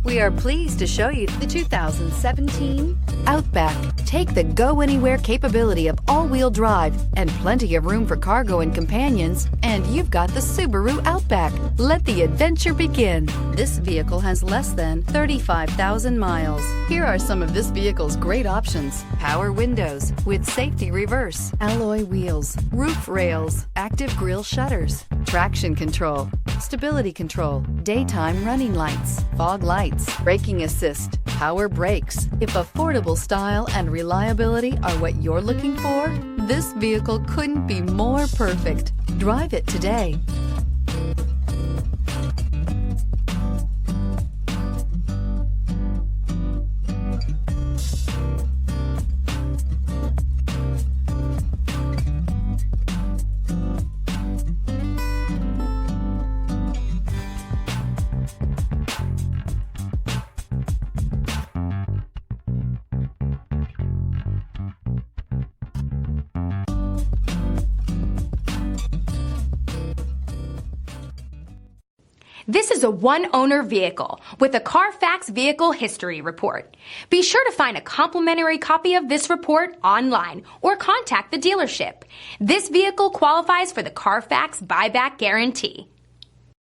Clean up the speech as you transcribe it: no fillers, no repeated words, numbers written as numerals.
We are pleased to show you the 2017 Outback. Take the go-anywhere capability of all-wheel drive and plenty of room for cargo and companions, and you've got the Subaru Outback. Let the adventure begin. This vehicle has less than 35,000 miles. Here are some of this vehicle's great options: power windows with safety reverse, alloy wheels, roof rails, active grille shutters, traction control, stability control, daytime running lights, fog lights, braking assist, power brakes. If affordable style and reliability are what you're looking for, this vehicle couldn't be more perfect. Drive it today. This is a one-owner vehicle with a Carfax Vehicle History Report. Be sure to find a complimentary copy of this report online or contact the dealership. This vehicle qualifies for the Carfax Buyback Guarantee.